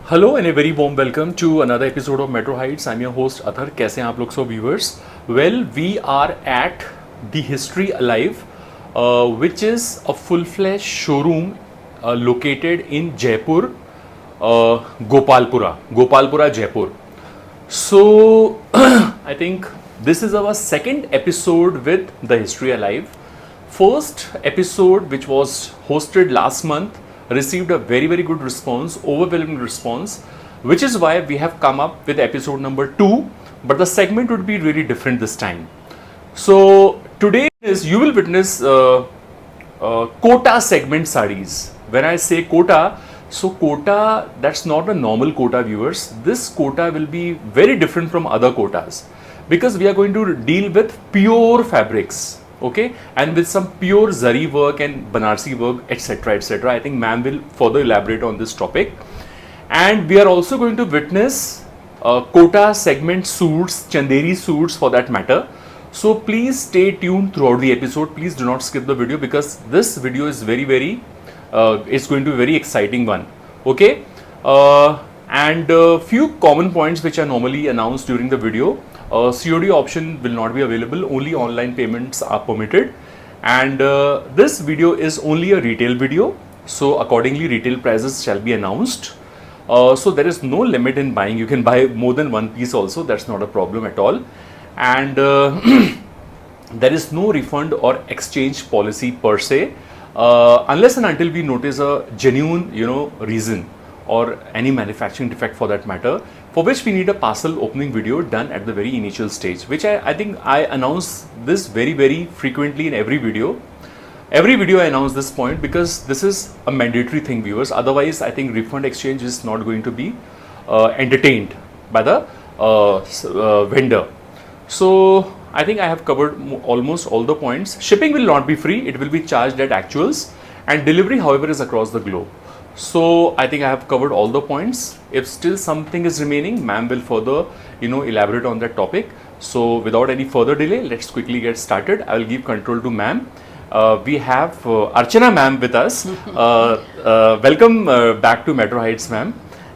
Hello and a very warm welcome to another episode of Metro Heights. I'm your host Athar. कैसे हैं आप लोग सब viewers? Well, we are at the History Alive, which is a full-fledged showroom located in Jaipur, Gopalpura, Jaipur. So, I think this is our second episode with the History Alive. First episode, which was hosted last month, received a very good response, overwhelming response, which is why we have come up with episode number 2, but the segment would be really different this time. So today is you will witness Kota segment sarees. When I say Kota, so Kota, that's not a normal Kota, viewers. This Kota will be very different from other Kotas because we are going to deal with pure fabrics. Okay, and with some pure zari work and banarsi work, etc. I think ma'am will further elaborate on this topic. And we are also going to witness Kota segment suits, Chanderi suits for that matter. So please stay tuned throughout the episode. Please do not skip the video because this video is it's going to be a very exciting one. Okay, and few common points which are normally announced during the video. COD option will not be available, only online payments are permitted, and this video is only a retail video, so accordingly retail prices shall be announced. So there is no limit in buying, you can buy more than one piece also, that's not a problem at all, and there is no refund or exchange policy per se, unless and until we notice a genuine reason or any manufacturing defect for that matter, for which we need a parcel opening video done at the very initial stage, which I think I announce this very frequently in every video. Every video I announce this point because this is a mandatory thing, viewers. Otherwise, I think refund exchange is not going to be entertained by the vendor. So I think I have covered almost all the points. Shipping will not be free, it will be charged at actuals, and delivery however is across the globe. So I think I have covered all the points. If still something is remaining, ma'am will further elaborate on that topic. So without any further delay, let's quickly get started. I will give control to ma'am. We have Archana ma'am with us. Welcome back to Metro Heights, ma'am.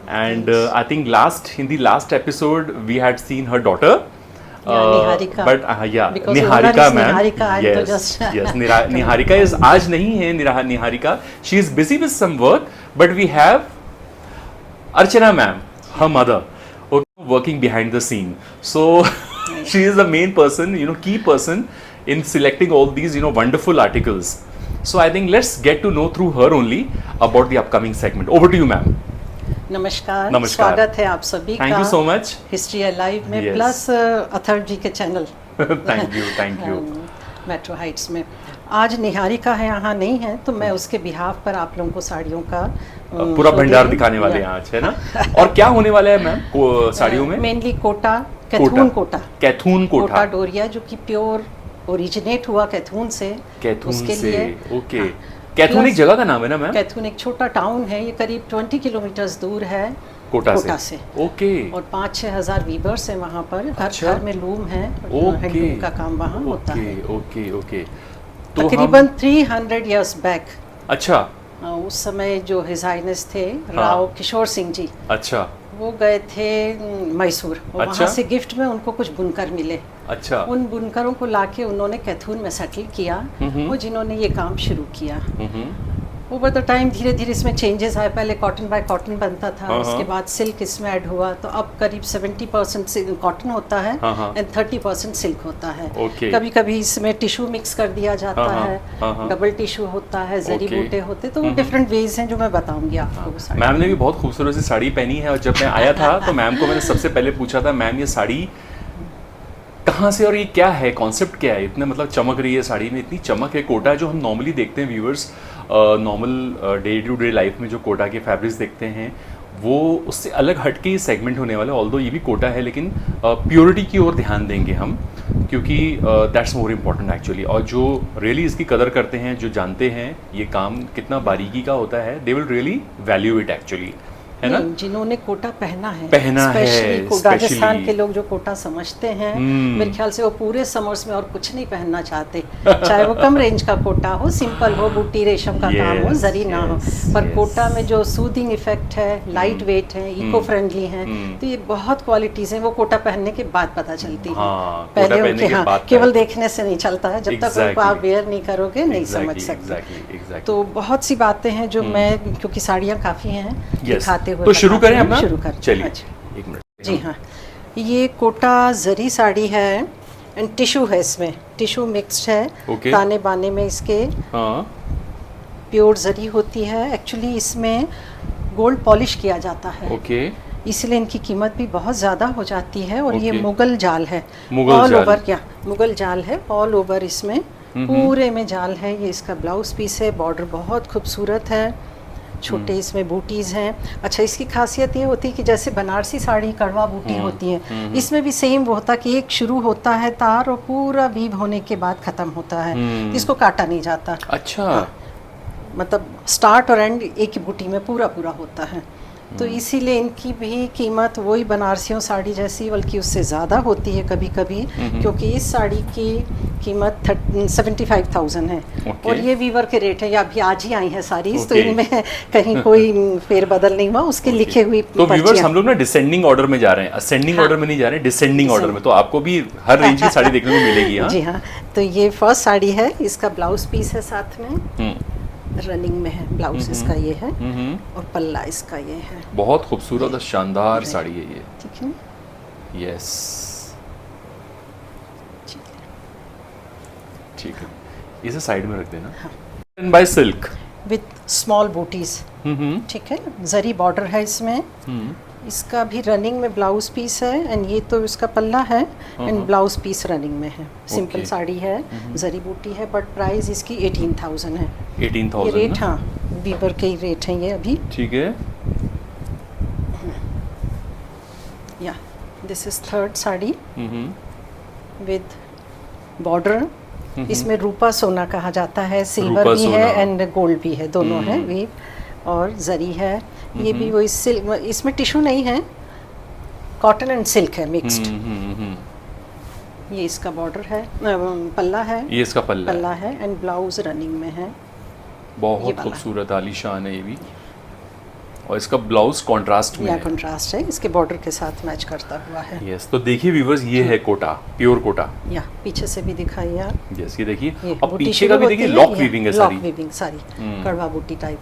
And I think in the last episode we had seen her daughter. Niharika. But Niharika ma'am. Yes. Niharika is आज नहीं है Niharika. She is busy with some work, but we have Archana ma'am, her mother, working behind the scene. So she is the main person, key person in selecting all these, wonderful articles. So I think let's get to know through her only about the upcoming segment. Over to you, ma'am. नमस्कार, स्वागत है आप सभी का। Thank you so much history alive में, plus Athar जी के channel. Thank you metro Heights में। आज निहारिका है, यहाँ नहीं है, तो मैं उसके बिहाफ पर आप लोगों को साड़ियों का पूरा भंडार दिखाने वाले हैं आज, है ना। और क्या होने वाला है मैम साड़ियों में? मेनली कैथून कोटा डोरिया, जो कि प्योर ओरिजिनेट हुआ कैथून से। ओके। कैथून एक जगह का नाम है ना मैम? कैथून एक छोटा टाउन है, ये करीब 20 किलोमीटर्स दूर है कोटा से। ओके। और 5-6 हज़ार वीवर्स हैं वहाँ पर। हर घर में लूम है, हैंडलूम का काम वहाँ होता है। ओके। तो तकरीबन 300 इयर्स बैक। अच्छा। उस समय जो हिज हाइनेस थे राव किशोर सिंह जी, अच्छा, वो गए थे मैसूर, और वहाँ से गिफ्ट में उनको कुछ बुनकर मिले। अच्छा। उन बुनकरों को लाके उन्होंने कैथून में सेटल किया, वो जिन्होंने ये काम शुरू किया। ओवर द टाइम धीरे धीरे इसमें चेंजेस आए। पहले कॉटन बाय कॉटन बनता था, उसके बाद सिल्क इसमें ऐड हुआ, तो अब करीब 70% कॉटन होता है एंड 30% सिल्क होता है। कभी कभी इसमें टिश्यू मिक्स कर दिया जाता है, डबल टिश्यू होता है, जरी बूटे होते, तो वो डिफरेंट वेज हैं जो मैं बताऊंगी आपको। मैम ने भी बहुत खूबसूरत सी साड़ी पहनी है, और जब मैं आया था तो मैम को मैंने सबसे पहले पूछा था, मैम ये साड़ी कहाँ से और ये क्या है, कॉन्सेप्ट क्या है, इतने मतलब चमक रही है साड़ी में, इतनी चमक है। कोटा जो हम नॉर्मली देखते हैं viewers, normal day to day life में जो कोटा के फैब्रिक्स देखते हैं, वो उससे अलग हट के सेगमेंट होने वाला है। ऑल्दो ये भी कोटा है, लेकिन प्योरिटी की ओर ध्यान देंगे हम, क्योंकि दैट्स मोर इम्पॉर्टेंट एक्चुअली। और जो रियली इसकी कदर करते हैं, जो जानते हैं ये काम कितना बारीकी का होता है, they will really value it actually. है ना? जिन्होंने कोटा पहना है, स्पेशली राजस्थान के लोग जो कोटा समझते हैं, मेरे ख्याल से वो पूरे समर्स में और कुछ नहीं पहनना चाहते, चाहे वो कम रेंज का कोटा हो, सिंपल हो, बूटी रेशम का काम हो, जरी ना हो, पर कोटा में जो सूदिंग इफेक्ट है, लाइट वेट है, इको फ्रेंडली है, तो ये बहुत क्वालिटीज हैं, वो कोटा पहनने के बाद पता चलती है। पहले उनके केवल देखने से नहीं चलता है, जब तक आप वेयर नहीं करोगे नहीं समझ सकते। तो बहुत सी बातें हैं जो मैं, क्योंकि साड़ियाँ काफी हैं दिखाते हुए, तो शुरू करें अपना? शुरू करें, चलिए एक मिनट। जी हाँ, ये कोटा जरी साड़ी है एंड टिश्यू है, इसमें टिश्यू मिक्स्ड है, ताने बाने में इसके प्योर जरी होती है। एक्चुअली इसमें गोल्ड पॉलिश किया जाता है, इसलिए इनकी कीमत भी बहुत ज़्यादा हो जाती है। और ये मुगल जाल है, ऑल ओवर, क्या मुगल जाल है, ऑल ओवर इसमें पूरे में जाल है। ये इसका ब्लाउज पीस है, बॉर्डर बहुत खूबसूरत है, छोटे इसमें बूटीज़ हैं। अच्छा, इसकी खासियत ये होती है कि जैसे बनारसी साड़ी कड़वा बूटी होती है, इसमें भी सेम वो होता है कि एक शुरू होता है तार और पूरा वीव होने के बाद ख़त्म होता है, इसको काटा नहीं जाता। अच्छा, मतलब स्टार्ट और एंड एक ही बूटी में पूरा पूरा होता है। तो इसीलिए इनकी भी कीमत वही बनारसियों साड़ी जैसी, बल्कि उससे ज़्यादा होती है कभी कभी, क्योंकि इस साड़ी की कीमत 75,000 है। और ये वीवर के रेट है, या अभी आज ही आई है साड़ी, तो इनमें कहीं कोई फेरबदल नहीं हुआ, उसके लिखे हुई। तो व्यूअर्स, हम लोग ना डिसेंडिंग ऑर्डर में जा रहे हैं, असेंडिंग ऑर्डर में नहीं जा रहे, डिसेंडिंग ऑर्डर में, तो आपको भी हर रेंज की साड़ी देखने को मिलेगी। जी हाँ, तो ये फर्स्ट साड़ी है, इसका ब्लाउज पीस है साथ में, रनिंग में है, ब्लाउज इसका ये है और पल्ला इसका ये है। बहुत खूबसूरत और शानदार साड़ी है ये। ठीक है, यस, ठीक है, इसे साइड में रख देना। By silk with small bootis, ठीक है, जरी बॉर्डर है इसमें। इसका भी रनिंग में ब्लाउज पीस है, एंड ये तो इसका पल्ला है एंड ब्लाउज पीस रनिंग में है। सिंपल साड़ी है, जरी बूटी है, बट प्राइस इसकी 18,000 है। 18,000 ये रेट, हाँ, वीवर के ही रेट हैं ये अभी। ठीक है, या this is third sari with border. इसमें रूपा सोना कहा जाता है, सिल्वर भी है एंड गोल्ड भी है, दोनों है वीव, और जरी है। ये भी वही सिल्क, इसमें टिश्यू नहीं है, कॉटन एंड सिल्क है मिक्स्ड। ये इसका बॉर्डर है, पल्ला है, ये इसका पल्ला है एंड ब्लाउज रनिंग में है। बहुत खूबसूरत आलीशान है ये भी, और इसका ब्लाउज कॉन्ट्रास्ट में है। कॉन्ट्रास्ट है, इसके बॉर्डर के साथ मैच करता हुआ है। यस, तो देखिए व्यूअर्स, ये है कोटा, प्योर कोटा। या पीछे से भी दिखाइए आप। यस, ये देखिए, अब पीछे का भी देखिए, लॉक वीविंग है सारी, लॉक वीविंग सारी, कड़वा बूटी टाइप।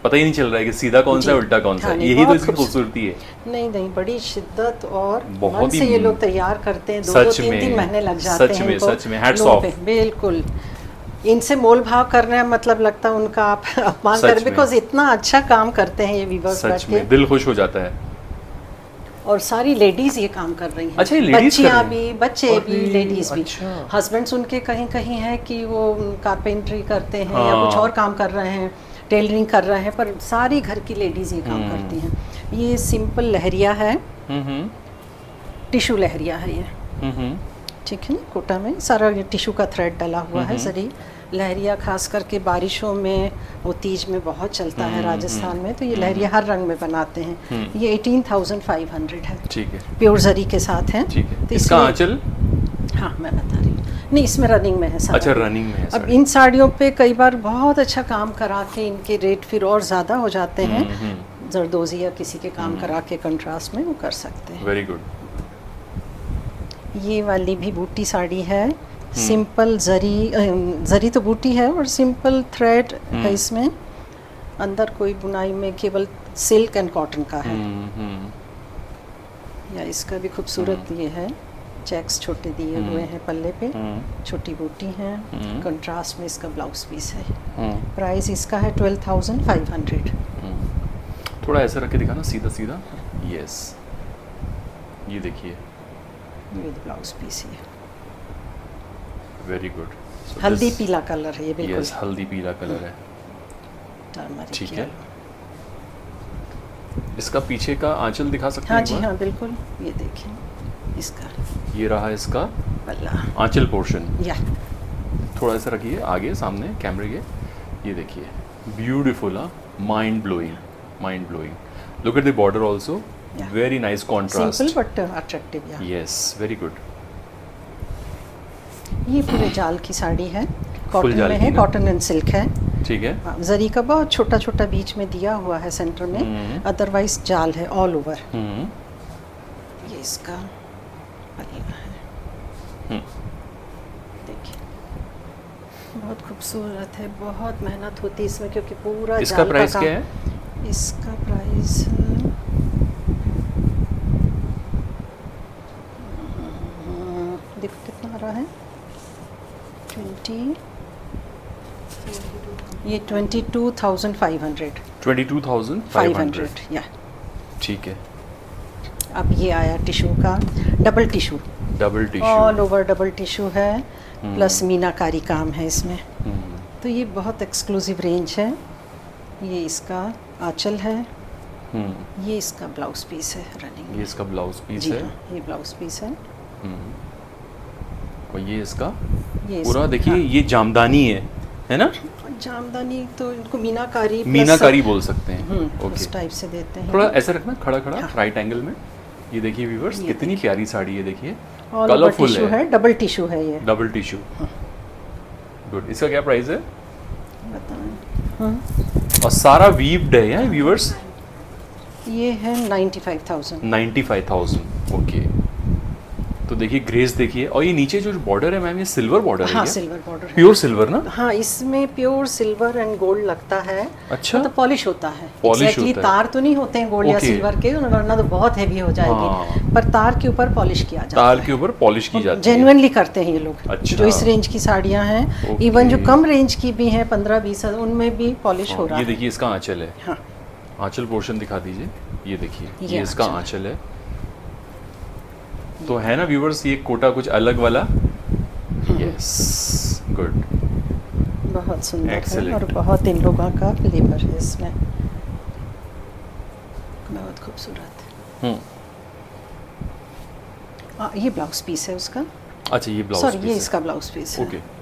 पता ही नहीं चल रहा है कि सीधा कौन सा है, उल्टा कौन सा है। यही तो इसकी खूबसूरती है। नहीं, बड़ी शिद्दत और बहुत ही, ये लोग तैयार करते हैं, 2-3 महीने लग जाते हैं। सच में हैट्स ऑफ। बिल्कुल, इनसे मोल भाव करने मतलब लगता है उनका आप अपमान करें, बिकॉज इतना अच्छा काम करते हैं ये वीवर्स। सच में दिल खुश हो जाता है। और सारी लेडीज ये काम कर रही हैं। अच्छा, बच्चियाँ भी, बच्चे भी, लेडीज भी। हस्बैंड्स उनके कहीं हैं कि वो कारपेंटरी करते हैं या कुछ और काम कर रहे हैं, टेलरिंग कर रहे हैं, पर सारी घर की लेडीज ये काम करती हैं। ये सिंपल लहरिया है, टिश्यू लहरिया है ये, ठीक है ना। कोटा में सारा ये टिश्यू का थ्रेड डला हुआ है, जरी लहरिया खास करके बारिशों में, वो तीज में बहुत चलता है राजस्थान में, तो ये लहरिया हर रंग में बनाते हैं। ये 18,500 है, ठीक है, प्योर जरी के साथ है। ठीक है, तो इसका आंचल, हाँ मैं बता रही हूँ, नहीं इसमें रनिंग में है सारा। अच्छा, रनिंग में है। अब इन साड़ियों पे कई बार बहुत अच्छा काम करा के इनके रेट फिर और ज़्यादा हो जाते हैं, जरदोजी या किसी के काम करा के कंट्रास्ट में वो कर सकते हैं। Very good. ये वाली भी बूटी साड़ी है, सिंपल जरी तो बूटी है और सिंपल थ्रेड है इसमें, अंदर कोई बुनाई में केवल सिल्क एंड कॉटन का है। या इसका भी खूबसूरत ये है, चेक्स छोटे दिए हुए हैं पल्ले पे, छोटी बूटी है, कंट्रास्ट में इसका ब्लाउज पीस है। प्राइस इसका है 12,500। थोड़ा ऐसे रख के दिखाना, सीधा सीधा। यस, ये देखिए, विद ब्लाउज पीस है। Very good. हल्दी पीला कलर है ये, बिल्कुल। यस, हल्दी पीला कलर है, ठीक है। इसका पीछे का आंचल दिखा सकते हैं? हाँ जी, हाँ बिल्कुल, ये देखिए इसका, ये रहा इसका पल्ला, आंचल पोर्शन। या थोड़ा सा रखिए आगे सामने कैमरे के, ये देखिए, beautiful, mind blowing. Mind blowing. Look at the border also. Yeah. Very nice contrast. Simple but attractive. Yeah. Yes, very good. ये पूरे जाल की साड़ी है, कॉटन जाल में की है, ना? कॉटन एंड सिल्क है। ठीक है। जरी का बहुत छोटा छोटा बीच में दिया हुआ है सेंटर में, अदरवाइज जाल है ऑल ओवर। ये इसका पल्ला है, देखिए बहुत खूबसूरत है, बहुत मेहनत होती है इसमें क्योंकि पूरा इसका जाल प्राइस का क्या काम। है? इसका प्राइस देखो कितना आ रहा है, ये 22,500। 22,500। या ठीक है। अब ये आया टिशू का, double tissue, all over double tissue है, प्लस मीनाकारी काम है इसमें। तो ये बहुत एक्सक्लूसिव रेंज है। ये इसका आंचल है, ये इसका ब्लाउज पीस है रनिंग। ये इसका ब्लाउज पीस जी है। हाँ, ये ब्लाउज पीस है। और ये इसका ये पूरा इसका- देखिए, हाँ, ये जामदानी है ना? जामदानी तो इनको मीनाकारी plus- मीनाकारी बोल सकते हैं। ओके। उस टाइप से देते हैं। थोड़ा ऐसा रखना, खड़ा खड़ा हाँ। राइट एंगल में। ये देखिए व्यूअर्स, ये कितनी प्यारी साड़ी है, देखिए ऑल ओवर कलरफुल टिशू है, डबल टिशू है ये। Double tissue. गुड। इसका क्या प्राइस है? बताएं। और सारा वीव्ड है व्यूअर्स। ये है 95,000। 95,000। ओके। तो देखिए ग्रेस देखिए, और ये नीचे जो बॉर्डर है मैम, ये सिल्वर बॉर्डर है हाँ, क्या? सिल्वर बॉर्डर है। प्योर सिल्वर ना? हाँ, इसमें प्योर सिल्वर एंड गोल्ड लगता है। अच्छा। तो पॉलिश होता है। पॉलिश Exactly होता है। तार तो नहीं होते हैं गोल्ड या Okay. सिल्वर के, वरना तो बहुत हेवी हो जाएगी। हाँ। पर तार के ऊपर पॉलिश किया जाता तार है। के ऊपर पॉलिश की जाती है। जेन्युइनली करते हैं ये लोग। अच्छा। जो इस रेंज की साड़ियाँ हैं, Okay. इवन जो कम रेंज की भी हैं 15-20 उनमें भी पॉलिश हो रहा ये है। देखिए इसका आंचल है। हाँ, आंचल पोर्शन दिखा दीजिए। ये देखिए, ये ये इसका आंचल आंचल है। तो है ना व्यूअर्स, ये कोटा कुछ अलग वाला। Yes, good. बहुत सुंदर है Excellent. और बहुत इन लोगों का लेबर है इसमें, बहुत खूबसूरत। ये ब्लाउज पीस है उसका। अच्छा, ये ब्लाउज सॉरी, पीस ये है। इसका ब्लाउज पीस है। ओके।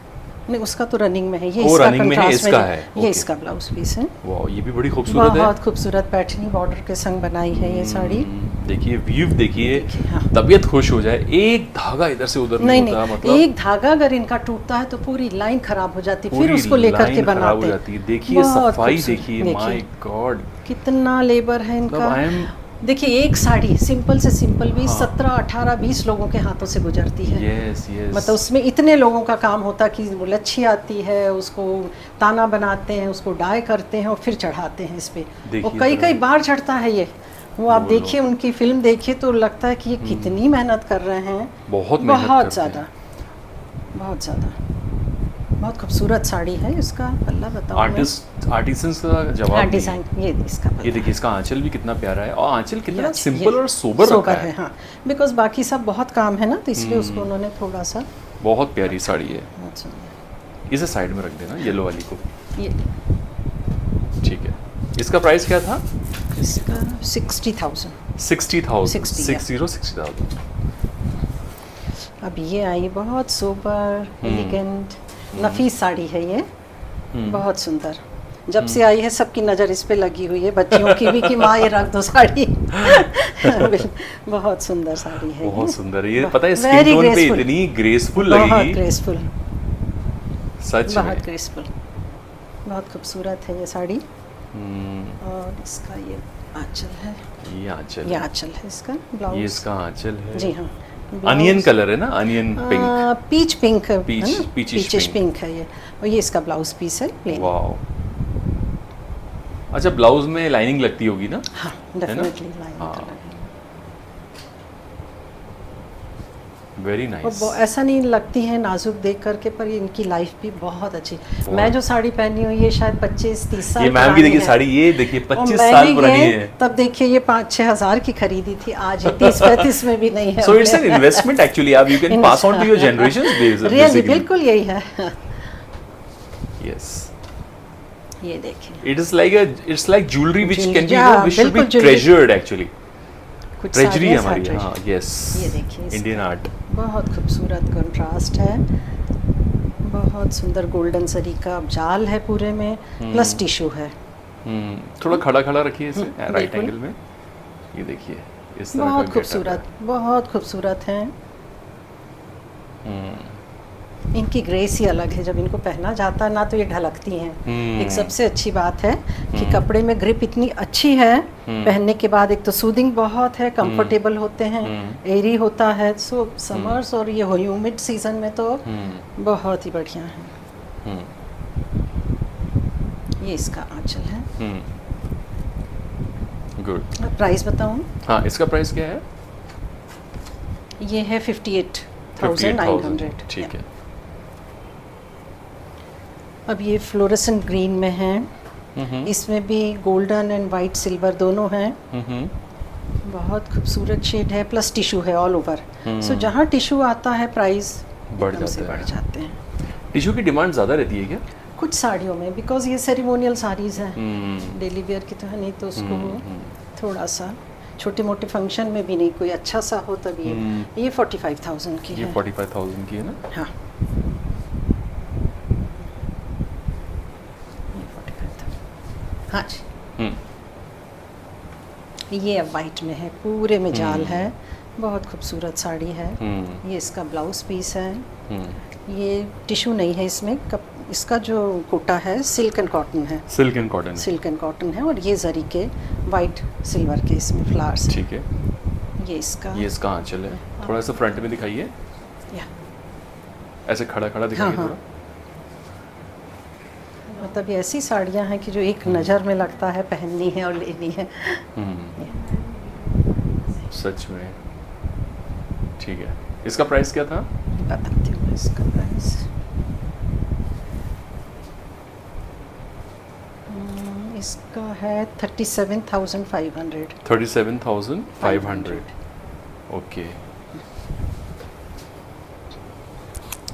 नहीं, उसका तो रनिंग में है, ये वो इसका running में है, contrast इसका जो- है। ये ओके। इसका ब्लाउज पीस है। वाह, ये भी बड़ी खूबसूरत है। बहुत खूबसूरत पैठनी बॉर्डर के संग बनाई है ये साड़ी। देखिए वीव देखिए, हाँ। तबीयत खुश हो जाए। एक धागा इधर से उधर नहीं नहीं होता, नहीं, मतलब एक धागा अगर इनका टूटता है तो पूरी लाइन खराब हो जाती, फिर पूरी उसको लेकर के लाइन खराब हो बनाते। जाती है। देखिए बहुत सफाई खूबसूरत। देखिए, माय गॉड। कितना लेबर है इनका। आई एम देखिए एक साड़ी सिंपल से सिंपल भी हाँ। 17, 18, 20 लोगों के हाथों से गुजरती है। Yes yes. मतलब उसमें इतने लोगों का काम होता कि वो लच्छी आती है, उसको ताना बनाते हैं, उसको डाई करते हैं और फिर चढ़ाते हैं इस पे। देखिए और कई जरा। कई बार चढ़ता है ये। वो आप बोलो। देखिए उनकी फिल्म देखिए तो लगता है कि ये कितनी मेहनत कर रहे हैं। बहुत मेहनत बहुत करते हैं। ज़्यादा, बहुत ज़्यादा। बहुत खूबसूरत साड़ी है। इसका पल्ला बताओ। आर्टिसंस का जवाब नहीं है। डिज़ाइन ये इसका ये पल्ला। देखिए इसका आंचल भी कितना प्यारा है, और आंचल कितना ये सिंपल और सोबर रखा है। हाँ, बिकॉज बाकी सब बहुत काम है ना, तो इसलिए उसको उन्होंने थोड़ा सा। बहुत प्यारी साड़ी है। बहुत सुंदर। इसे साइड में रख देना, येलो वाली को। ये ठीक है। इसका प्राइस क्या था? इसका 60,000। 60,000। 60, 60,000। अब ये आई बहुत सोबर एलिगेंट नफीस साड़ी है ये, बहुत सुंदर। जब से आई है सबकी नज़र इस पे लगी हुई है, बच्चियों की भी, कि माँ ये रख दो साड़ी। बहुत सुंदर साड़ी है बहुत ये। सुंदर। ये पता है स्किन Very टोन पे graceful. इतनी ग्रेसफुल बहुत लगेगी, ग्रेसफुल, सच में। बहुत ग्रेसफुल, बहुत खूबसूरत है ये साड़ी। हम्म, और इसका ये आंचल है, ये आंचल ये है। आंचल है इसका ब्लाउज। ये इसका आंचल है। जी हाँ। अनियन कलर है ना, अनियन पिंक। पीच पिंक है Peach- ना? peachish Peachish pink. pink है ये। और ये इसका ब्लाउज पीस है प्लेन। वाओ। अच्छा, ब्लाउज में लाइनिंग लगती होगी ना? हाँ, है ना? डेफिनेटली लाइन हाँ। तो लगेगी। वेरी और नाइस। ऐसा नहीं लगती है नाजुक देख करके, पर ये इनकी लाइफ भी बहुत अच्छी। मैं जो साड़ी पहनी हुई ये शायद 25-30 साल ये मैम की पुरानी देखिए है। साड़ी, ये देखिए और 25 मैंने साल पुरानी ये है। तब देखिए ये 5-6 हज़ार की खरीदी थी, आज 30-35 में भी नहीं है। So it's an investment actually. आप you can pass on to your generations basically. Really बिल्कुल यही है। Yes. ये देखिए It is like jewelry which Jewelry, can be, yeah, which should be बिल्कुल jewelry. treasured actually. कुछ ट्रेजरी साड़ियाँ हमारी, treasure। हाँ, yes. ये देखिए इसका इंडियन आर्ट। बहुत खूबसूरत कंट्रास्ट है, बहुत सुंदर गोल्डन सरी का जाल है पूरे में, प्लस टिश्यू है। थोड़ा खड़ा खड़ा रखिए इसे राइट एंगल में। ये देखिए इस तरह बहुत का खूबसूरत, बहुत खूबसूरत है। इनकी ग्रेस ही अलग है, जब इनको पहना जाता है ना तो ये ढलकती हैं। एक सबसे अच्छी बात है कि कपड़े में ग्रिप इतनी अच्छी है, पहनने के बाद एक तो सूदिंग बहुत है, कंफर्टेबल होते हैं, एयरी होता है। सो समर्स और ये ह्यूमिड सीजन में तो बहुत ही बढ़िया है। ये इसका आंचल है। गुड। प्राइस बताऊं? हाँ, इसका प्राइस क्या है? ये है 58,900। ठीक है। अब ये फ्लोरेसेंट ग्रीन में है। इसमें भी गोल्डन एंड वाइट सिल्वर दोनों हैं। बहुत खूबसूरत शेड है, प्लस टिशू है ऑल ओवर। सो जहाँ टिशू आता है प्राइस बढ़ जाते हैं। टिशू की डिमांड ज़्यादा रहती है क्या? कुछ साड़ियों में, बिकॉज ये सेरेमोनियल साड़ीज़ हैं, डेली वेयर की तो है नहीं, तो उसको थोड़ा सा छोटे मोटे फंक्शन में भी नहीं, कोई अच्छा सा हो तभी। ये 45,000 की है। ये 45,000 की है ना? हाँ, हाँ जी। ये अब वाइट में है, पूरे में जाल है, बहुत खूबसूरत साड़ी है। ये इसका ब्लाउज पीस है। ये टिशू नहीं है इसमें, इसका जो कोटा है सिल्क एंड कॉटन है। Silk and cotton. Silk and cotton है, और ये जरी के वाइट सिल्वर के इसमें फ्लावर्स। ठीक है। ये इसका आंचल है। थोड़ा सा फ्रंट में दिखाइए, ऐसे खड़ा खड़ा दिखाइए। थोड़ा मतलब ये ऐसी साड़ियाँ हैं कि जो एक नज़र में लगता है पहननी है और लेनी है। सच में। ठीक है। इसका प्राइस क्या था? बताती हूँ इसका प्राइस। इसका है 37,500। 37,500। ओके।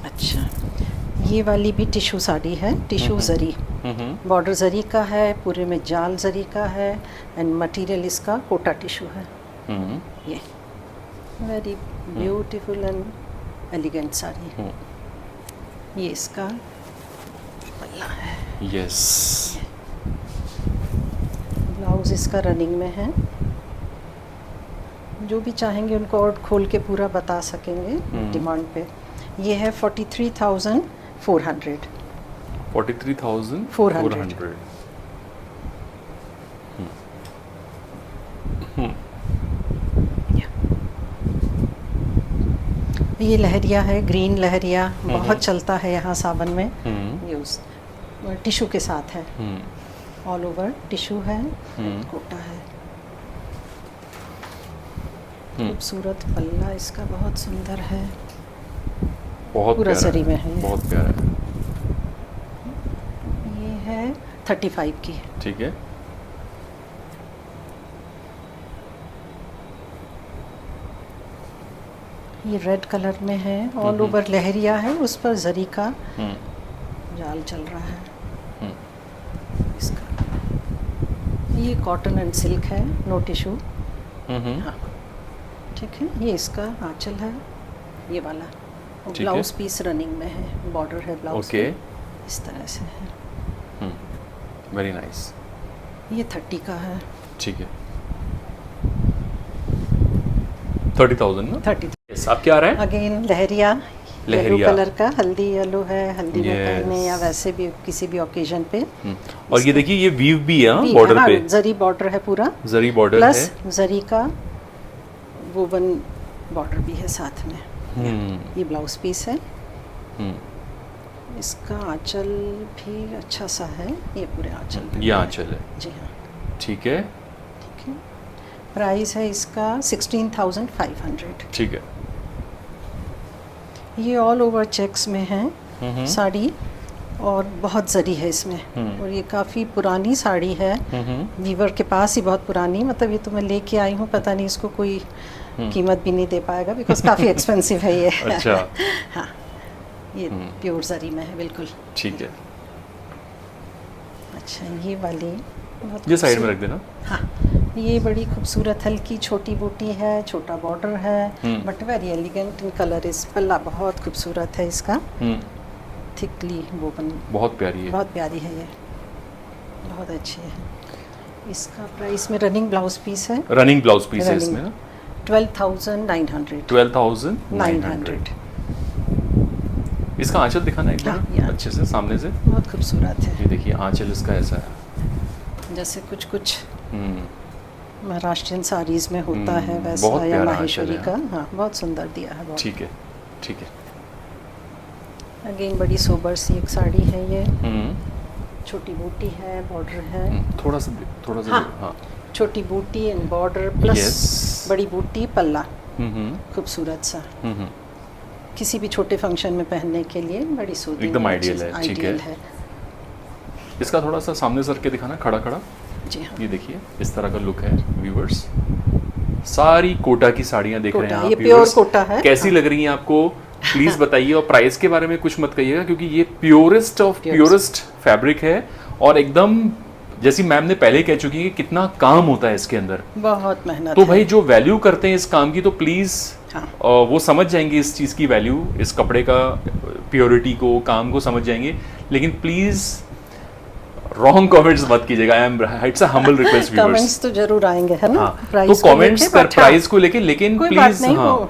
अच्छा, ये वाली भी टिशू साड़ी है, टिशू जरी, बॉर्डर जरी का है, पूरे में जाल जरी का है, एंड मटेरियल इसका कोटा टिशू है। ये very beautiful and elegant sari. ये इसका पल्ला है। यस। ब्लाउज इसका रनिंग में है। जो भी चाहेंगे उनको और खोल के पूरा बता सकेंगे डिमांड पे। ये है 43,400। 43,400। ये लहरिया है, ग्रीन लहरिया, बहुत चलता है यहाँ सावन में। यूज टिशू के साथ है, ऑल ओवर टिशू है, कोटा है। खूबसूरत पल्ला इसका बहुत सुंदर है, बहुत पूरा जरी में है। बहुत प्यारा है। ये है 35 की। ठीक है। ये रेड कलर में है, ऑल ओवर लहरिया है, उस पर जरी का जाल चल रहा है। इसका ये कॉटन एंड सिल्क है, नो टिशू। हाँ, ठीक है। ये इसका आंचल है, ये वाला। ब्लाउज पीस रनिंग में है, बॉर्डर है ब्लाउज पे, इस तरह से है। Very nice. ये 30 का है। ठीक है। 30,000 ना? 30। yes, अब क्या आ रहा है? अगेन लहरिया, येलो कलर का, हल्दी येलो है, हल्दी में पहने या वैसे भी किसी भी ओकेजन पे। और ये देखिए ये वीव भी है बॉर्डर पे, जरी बॉर्डर है, पूरा जरी बॉर्डर प्लस है, जरी का वोवन बॉर्डर भी है साथ में। ये ब्लाउज पीस है। इसका आंचल भी अच्छा सा है, ये पूरे आंचल पे। ये आंचल है। जी हाँ। ठीक है। ठीक है। प्राइस है इसका 16,500। ठीक है। ये ऑल ओवर चेक्स में है साड़ी, और बहुत जरी है इसमें, और ये काफ़ी पुरानी साड़ी है, वीवर के पास ही बहुत पुरानी। मतलब ये तो मैं लेके आई हूँ, पता नहीं इसको कोई कीमत भी नहीं दे पाएगा, बिकॉज काफ़ी एक्सपेंसिव है ये। अच्छा। हाँ, ये प्योर जरी में है बिल्कुल। ठीक है। अच्छा, ये वाली ये साइड में रख देना। हाँ, ये बड़ी खूबसूरत हल्की छोटी बूटी है, छोटा बॉर्डर है, but very elegant in colour. इस पल्ला बहुत खूबसूरत है इसका, थिकली वोवन, बहुत प्यारी है, बहुत प्यारी है ये, बहुत अच्छी है। इसका प्राइस में रनिंग ब्लाउज पीस है। रनिंग ब्लाउज पीस है इसमें ना। 12,900। 12,900। इसका आंचल दिखाना एक बार अच्छे से सामने से। बहुत खूबसूरत है। ये देखिए आंचल इसका ऐसा है, जैसे कुछ महाराष्ट्रियन साड़ीज में होता है वैसा, या माहेश्वरी का। हाँ, बहुत सुंदर दिया है। ठीक है, ठीक है। अगेन बड़ी सोबर सी एक साड़ी है ये। छोटी बूटी है, बॉर्डर है। थोड़ा सा हाँ। छोटी बूटी एंड बॉर्डर प्लस बड़ी बूटी, पल्ला खूबसूरत सा। किसी भी छोटे फंक्शन में पहनने के लिए बड़ी सूदिंग, एकदम आइडियल है। ठीक है। इसका थोड़ा सा सामने सर के दिखाना, खड़ा खड़ा। जी हाँ। ये देखिए इस तरह का लुक है व्यूअर्स। सारी कोटा की साड़ियाँ देख रहे हैं आप, ये प्योर कोटा है। कैसी लग रही हैं आपको प्लीज बताइए। और प्राइस के बारे में कुछ मत कहिएगा, क्योंकि ये प्योरेस्ट ऑफ प्योरेस्ट फैब्रिक है। और एकदम जैसी मैम ने पहले कह चुकी है कि कितना काम होता है इसके अंदर, बहुत मेहनत। तो भाई जो वैल्यू करते हैं इस काम की, तो प्लीज हाँ। वो समझ जाएंगे इस चीज़ की वैल्यू, इस कपड़े का प्योरिटी को, काम को समझ जाएंगे। लेकिन प्लीज रॉन्ग कमेंट्स मत कीजिएगा। I am it's a humble request viewers. Comments तो जरूर आएंगे, है ना। हाँ, तो कमेंट्स कर प्राइस को लेके, लेकिन प्लीज हाँ,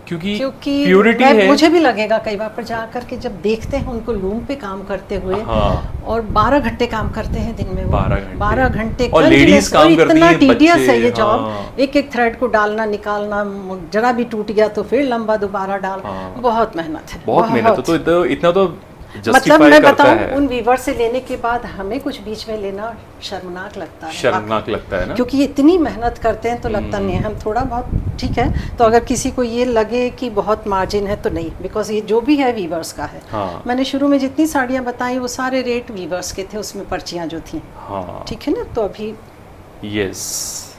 क्योंकि प्योरिटी है। मुझे भी लगेगा कई बार पर जा करके जब देखते हैं उनको लूम पे काम करते हुए। हाँ। और 12 घंटे काम करते हैं दिन में, 12 घंटे और लेडीज काम करती हैं, टीडियस है ये जॉब। एक एक थ्रेड को डालना निकालना, जरा भी टूट गया तो फिर लंबा दोबारा डाल। बहुत मेहनत है, बहुत मेहनत है। तो इतना तो मतलब मैं बताऊं, उन वीवर से लेने के बाद हमें कुछ बीच में लेना शर्मनाक लगता है ना, क्योंकि इतनी मेहनत करते हैं तो लगता नहीं है। हम थोड़ा बहुत ठीक है, तो अगर किसी को ये लगे कि बहुत मार्जिन है तो नहीं, बिकॉज ये जो भी है वीवर्स का है। हाँ। मैंने शुरू में जितनी साड़ियाँ बताई वो सारे रेट वीवर्स के थे, उसमें पर्चियाँ जो थी। हाँ। ठीक है ना, तो अभी यस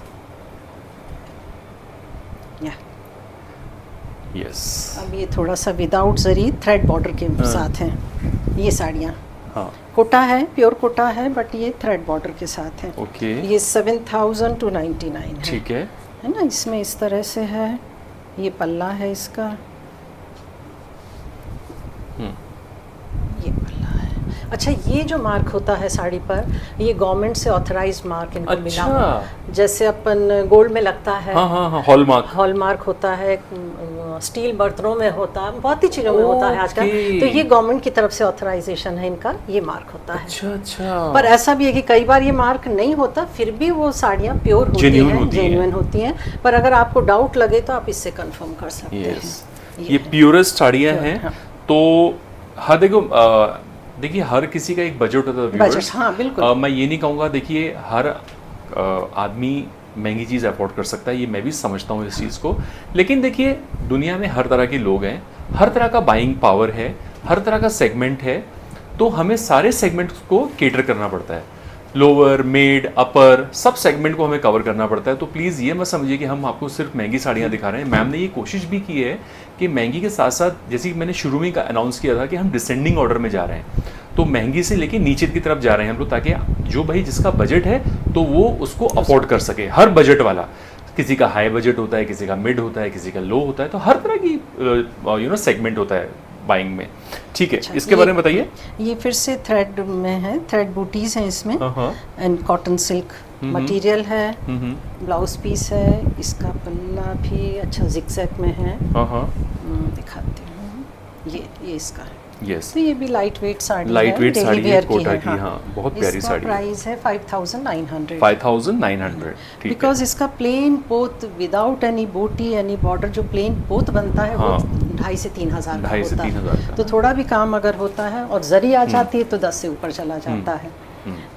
अब ये थोड़ा सा विदाउट जरी थ्रेड बॉर्डर के साथ हैं ये साड़ियाँ। हाँ। कोटा है, प्योर कोटा है, बट ये थ्रेड बॉर्डर के साथ है। ओके। ये 7,299 है। ठीक है ना। इसमें इस तरह से है, ये पल्ला है इसका। ये पल्ला है। अच्छा, ये जो मार्क होता है साड़ी पर, ये गवर्नमेंट से ऑथराइज्ड मार्क इनको मिला। जैसे अपन गोल्ड में लगता है। हाँ, हॉलमार्क होता है, स्टील बर्तनों में होता है, बहुत ही चीज़ों में होता है आजकल। तो ये गवर्नमेंट की तरफ से ऑथराइजेशन है इनका, ये मार्क होता है। अच्छा। पर ऐसा भी है कि कई बार ये मार्क नहीं होता, फिर भी वो साड़ियाँ प्योर होती हैं, जेन्युइन होती हैं। पर अगर आपको डाउट लगे तो आप इससे कंफर्म कर सकते हैं। ये प्योरेस्ट साड़ियाँ हैं। तो हाँ, देखिए हर किसी का एक बजट होता है व्यूअर्स। हाँ, बिल्कुल। मैं ये नहीं कहूँगा, देखिए हर आदमी महंगी चीज़ अफोर्ड कर सकता है, ये मैं भी समझता हूँ इस चीज़ को। लेकिन देखिए दुनिया में हर तरह के लोग हैं, हर तरह का बाइंग पावर है, हर तरह का सेगमेंट है। तो हमें सारे सेगमेंट्स को केटर करना पड़ता है, लोअर, मिड, अपर, सब सेगमेंट को हमें कवर करना पड़ता है। तो प्लीज़ ये मत समझिए कि हम आपको सिर्फ महंगी साड़ियाँ दिखा रहे हैं। मैम ने ये कोशिश भी की है कि महंगी के साथ साथ, जैसे कि मैंने शुरू में अनाउंस किया था कि हम डिसेंडिंग ऑर्डर में जा रहे हैं, तो महंगी से लेके नीचे की तरफ जा रहे हैं हम लोग, ताकि जो भाई जिसका बजट है तो वो उसको अफोर्ड कर सके। हर बजट वाला, किसी का हाई बजट होता है, किसी का मिड होता है, किसी का लो होता है, तो हर तरह की सेगमेंट होता है बाइंग में। ठीक है। अच्छा, इसके बारे में बताइए। ये फिर से थ्रेड में है, थ्रेड बूटीज हैं इसमें, एंड कॉटन सिल्क मटेरियल है। ब्लाउज पीस है, इसका पल्ला भी अच्छा जिगजैग में है। दिखाती हूँ, ये इसका है। यस। तो ये भी लाइट वेट साड़ी है, कोटा की। हाँ, बहुत प्यारी साड़ी। इसका प्राइस है 5,900। 5,900। ठीक है। बिकॉज इसका प्लेन पोत विदाउट एनी बूटी एनी बॉर्डर, जो प्लेन पोत बनता है वो 2,500 से 3,000 का होता है। तो थोड़ा भी काम अगर होता है और जरी आ जाती है तो 10 से ऊपर चला जाता है।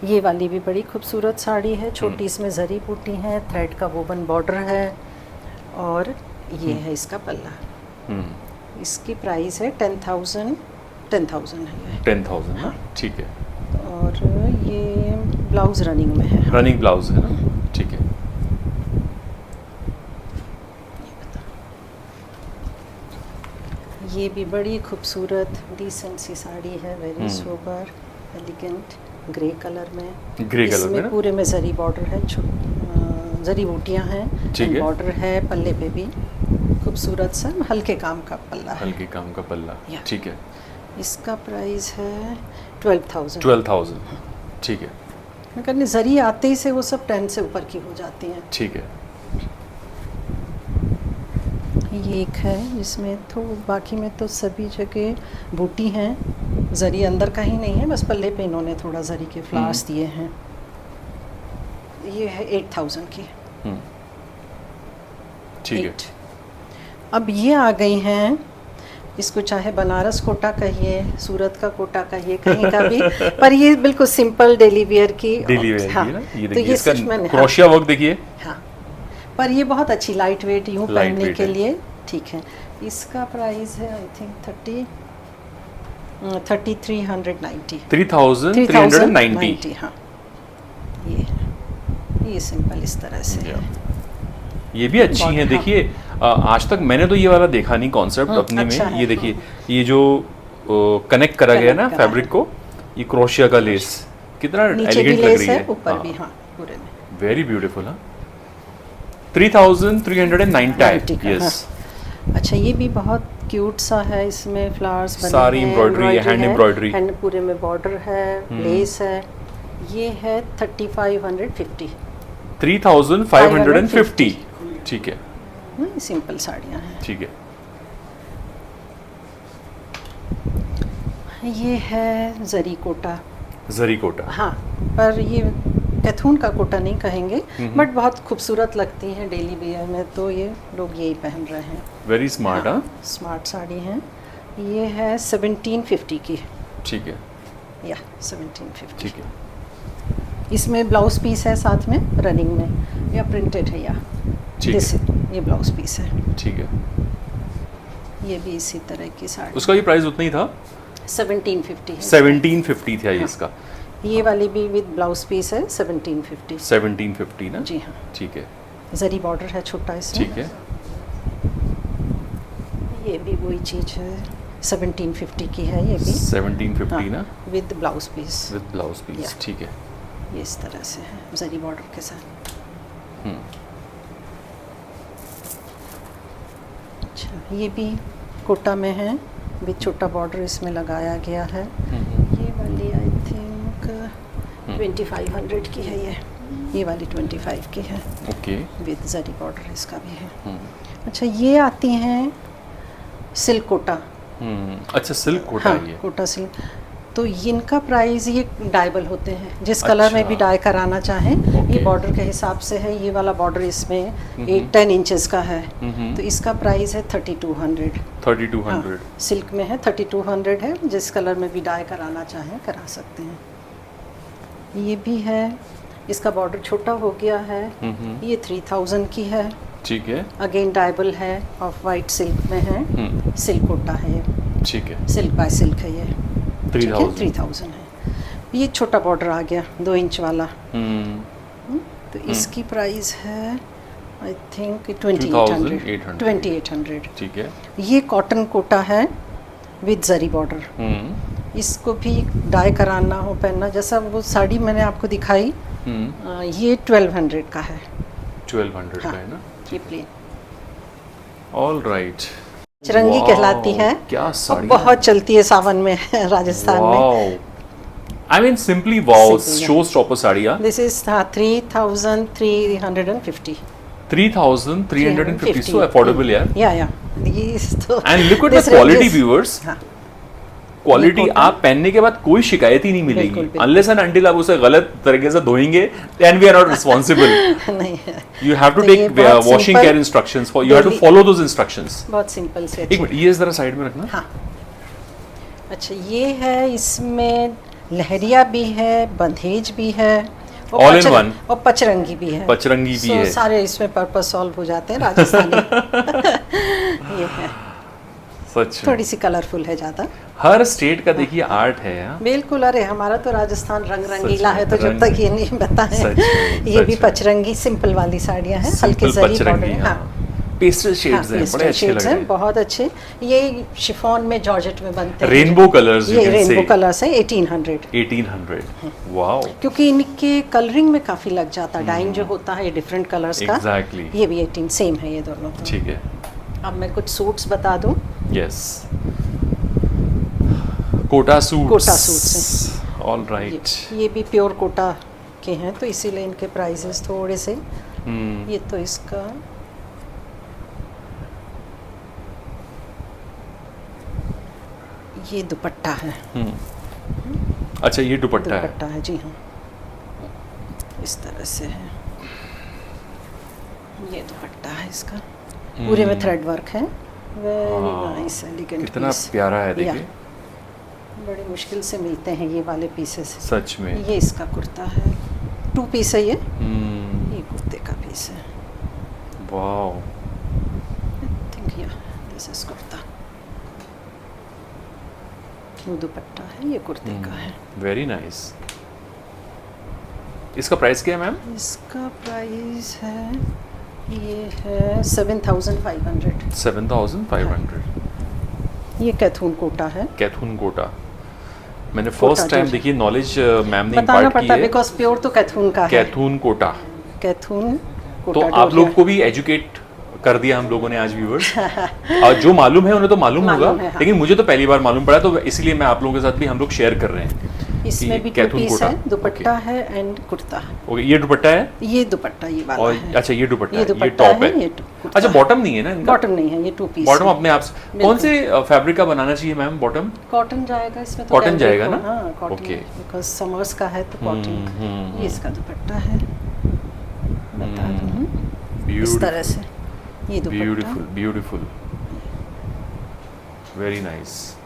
ये वाली भी बड़ी खूबसूरत साड़ी है, छोटी इसमें जरी बूटी है, थ्रेड का वोवन बॉर्डर है, और ये है इसका पल्ला। इसकी प्राइस है 10,000 है ये। 10,000। हाँ, ठीक है। और ये ब्लाउज रनिंग में है। रनिंग ब्लाउज है ना। ठीक है। ये भी बड़ी खूबसूरत डिसेंट सी साड़ी है, very sober elegant, grey colour में। इसमें पूरे में जरी बॉर्डर है, जरी बूटियां हैं, बॉर्डर है, पल्ले पे भी खूबसूरत सा हल्के काम का पल्ला है। हल्के काम का पल्ला। ठीक है। इसका प्राइस है 12,000। 12,000। ठीक है। मगर जरी आते ही से वो सब 10 से ऊपर की हो जाती हैं। ठीक है। ये एक है जिसमें तो बाकी में तो सभी जगह बूटी हैं, जरी अंदर का ही नहीं है, बस पल्ले पे इन्होंने थोड़ा जरी के फ्लावर्स दिए हैं। ये है 8000 की। ठीक है। अब ये आ गई हैं, इसको चाहे बनारस कोटा कहिए, सूरत का कोटा कहिए, कहीं का भी, पर ये बिल्कुल सिंपल डेली वेयर की। हाँ, की ना? ये तो देखिए ये इसका हाँ, क्रोशिया वर्क देखिए। हाँ, पर ये बहुत अच्छी लाइट वेट यूँ पहनने के लिए ठीक है। इसका प्राइस है आई थिंक 3390। 3390। हाँ, ये सिंपल इस तरह से है। ये भी अच्छी है। देखिए आज तक मैंने तो ये वाला देखा नहीं कॉन्सेप्ट अपने अच्छा में। ये देखिए ये जो कनेक्ट करा गया ना फैब्रिक को, ये क्रोशिया का लेस कितना एलिगेंट लग रही है। ऊपर भी हाँ, पूरे में वेरी ब्यूटीफुल। हाँ, 3390। यस। अच्छा, ये भी बहुत क्यूट सा है, इसमें फ्लावर्स बने हैं, सारी एम्ब्रॉयडरी है, हैंड एम्ब्रॉयडरी, हैंड पूरे में बॉर्डर है, लेस है। ये है 3550। 3550। ठीक है। सिंपल साड़ियाँ हैं। ठीक है। ये है जरी कोटा। जरी कोटा। हाँ, पर ये कैथून का कोटा नहीं कहेंगे, बट बहुत खूबसूरत लगती हैं डेली वेयर में, तो ये लोग यही पहन रहे हैं। Very smart. हाँ, स्मार्ट साड़ी हैं। ये है 1750 की। ठीक है। या 1750। ठीक है। इसमें ब्लाउज पीस है साथ में, रनिंग में या प्रिंटेड है, या ये ब्लाउज पीस है। ठीक है। ये भी इसी तरह की साड़ी। उसका भी प्राइस उतना ही था, 1750 है। 1750 था ये इसका। ये वाली भी विद ब्लाउज पीस है 1750। 1750 ना। जी हाँ। ठीक है। जरी बॉर्डर है छोटा इसमें। ठीक है। ये भी वही चीज है, 1750 की है ये भी। 1750 ना, with blouse piece. With blouse piece. ठीक है। ये इस तरह से है जरी बॉर्डर के साथ। अच्छा, ये भी कोटा में है, विद छोटा बॉर्डर इसमें लगाया गया है। ये वाली आई थिंक 2500 की है। ये वाली 25 की है। ओके। विद जरी बॉर्डर इसका भी है। अच्छा, ये आती हैं सिल्क कोटा। अच्छा, सिल्क कोटा। हाँ, ये कोटा सिल्क। तो इनका प्राइस, ये डाइबल होते हैं, जिस कलर में भी डाई कराना चाहें। ये बॉर्डर के हिसाब से है। ये वाला बॉर्डर इसमें 10 इंचेस का है, तो इसका प्राइस है 3200। 3200। हाँ, सिल्क में है 3200 है। जिस कलर में भी डाई कराना चाहें करा सकते हैं। ये भी है, इसका बॉर्डर छोटा हो गया है। ये 3000 की है। ठीक है। अगेन डाइबल है, ऑफ वाइट सिल्क में है। सिल्क कोटा है ये। ठीक है। सिल्क बाय सिल्क है ये। 3000 है। ये छोटा बॉर्डर आ गया 2 इंच वाला। तो इसकी प्राइस है आई थिंक 2800। ठीक है। ये कॉटन कोटा है विद जरी बॉर्डर। इसको भी डाई कराना हो, पहनना, जैसा वो साड़ी मैंने आपको दिखाई, ये 1200 का है। 1200 का है ना। ये प्लेन। All right. चरंगी कहलाती है। क्या साड़ी, बहुत चलती है सावन में राजस्थान में। I mean simply wow, showstopper sari. This is 3350. 3350, so affordable यार। Yeah. And look at the quality, viewers. Quality आप पहनने के बाद कोई शिकायत ही नहीं मिलेगी, अनलेस एंड अनटिल आप उसे गलत तरीके से धोएंगे, then we are not responsible. You have to take washing care instructions for, you have to follow those instructions. बहुत सिंपल से। एक मिनट, ये जरा साइड में रखना। हाँ। अच्छा, ये है, इसमें लहरिया भी है, बंधेज भी है, ऑल इन वन, और पचरंगी भी है। पचरंगी भी है। सारे इसमें पर्पस सॉल्व हो जाते हैं राजस्थानी। ये है, सच थोड़ी सी कलरफुल है ज़्यादा। हर स्टेट का देखिए आर्ट है यार। बिल्कुल। अरे हमारा तो राजस्थान रंग रंगीला है, तो जब तक ये नहीं बताएं। ये भी पचरंगी सिंपल वाली साड़ियाँ हैं, हल्के जरी बॉर्डर। हाँ, पेस्टल शेड्स हैं, बड़े अच्छे लग रहे हैं, बहुत अच्छे। ये शिफॉन में जॉर्जेट में बनते हैं। रेनबो कलर्स, ये रेनबो कलर्स है। 1800। वाओ। क्योंकि इनके कलरिंग में काफी लग जाता है, डाइंग जो होता है डिफरेंट कलर्स का। एग्जैक्टली। ये भी 18 सेम है ये दोनों। ठीक है। अब मैं कुछ सूट्स बता दूं। Yes, Kota suits. Kota suits हैं। All right. ये भी प्योर कोटा के हैं, तो इसीलिए इनके प्राइसेस थोड़े से। ये तो इसका ये दुपट्टा है। अच्छा, ये दुपट्टा है जी हाँ, इस तरह से है। ये दुपट्टा है इसका, पूरे में थ्रेड वर्क है। वेरी नाइस एलिगेंट, कितना प्यारा है, देखिए। बड़ी मुश्किल से मिलते हैं ये वाले पीसेस सच में। ये इसका कुर्ता है, 2 पीस है ये कुर्ते का पीस है। वाओ, आई थिंक या दिस इज कुर्ता। वो दुपट्टा है, ये कुर्ते का है। Very nice. इसका प्राइस क्या है मैम? इसका प्राइस है, ये है 7,500। 7,500। ये कैथून कोटा है। कैथून कोटा, मैंने फर्स्ट टाइम देखी, नॉलेज मैम ने बताना पड़ता है बिकॉज प्योर तो कैथून का है। कैथून कोटा। तो आप लोग को भी एजुकेट कर दिया हम लोगों ने आज, व्यूअर्स। और जो मालूम है उन्हें तो मालूम होगा, हाँ। लेकिन मुझे तो पहली बार मालूम पड़ा, तो इसीलिए मैं आप लोगों के साथ भी हम लोग शेयर कर रहे हैं। इसमें भी 2 पीस है, दुपट्टा है एंड कुर्ता। ओके, ये दुपट्टा है, ये दुपट्टा ये वाला और है। अच्छा, ये दुपट्टा ये टॉप है। अच्छा, बॉटम नहीं है ना इनका? बॉटम नहीं है, ये 2 पीस। बॉटम अपने आप से कौन से फैब्रिक का बनाना चाहिए मैम? बॉटम कॉटन जाएगा इसमें, तो कॉटन जाएगा ना? हाँ, कॉटन, ओके, बिकॉज समर्स का है तो कॉटन। ये इसका दुपट्टा है, बता दूं इस तरह से। ये दुपट्टा, ब्यूटीफुल ब्यूटीफुल, वेरी नाइस।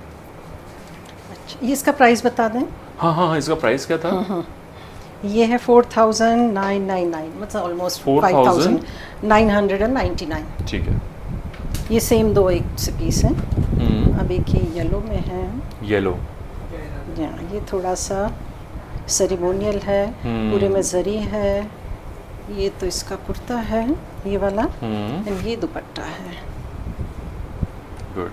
अच्छा, ये इसका प्राइस बता दें। हाँ, इसका प्राइस क्या था? ये है 4,999, मतलब ऑलमोस्ट 5,999। ठीक है। ये सेम 2 एक से पीस है। अब एक ये येलो में है। येलो, ये थोड़ा सा सेरेमोनियल है, पूरे में जरी है। ये तो इसका कुर्ता है, ये वाला, एंड ये दुपट्टा है। Good,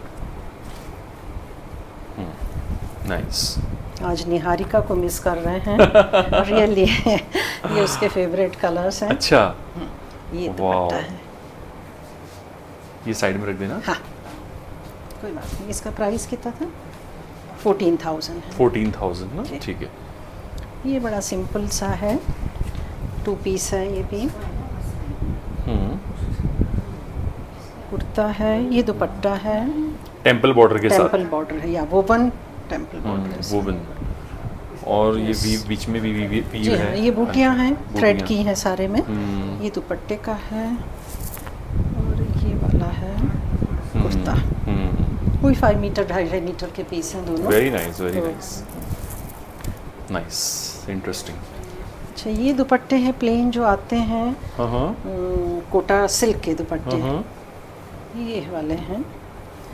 nice. आज निहारिका को मिस कर रहे हैं रियली। ये उसके फेवरेट कलर्स हैं। अच्छा, ये दुपट्टा है। ये साइड में रख देना। हाँ, कोई बात नहीं। इसका प्राइस कितना था? 14,000 है। 14,000 ना, ठीक है। ये बड़ा सिंपल सा है, 2 पीस है। ये भी कुर्ता है, ये दुपट्टा है, टेम्पल बॉर्डर के साथ। टेम्पल बॉर्डर है या वोवन टेम्पल बॉर्डर, वोवन, और ये बीच में भी वीव है। ये बूटियां हैं, थ्रेड की हैं सारे में। ये दुपट्टे का है, और ये वाला है कुर्ता। कोई 5 मीटर 2.5 मीटर के पीस हैं दोनों। Very nice, very nice, nice, interesting. अच्छा, ये दुपट्टे हैं प्लेन जो आते हैं, कोटा सिल्क के दुपट्टे हैं। ये वाले हैं,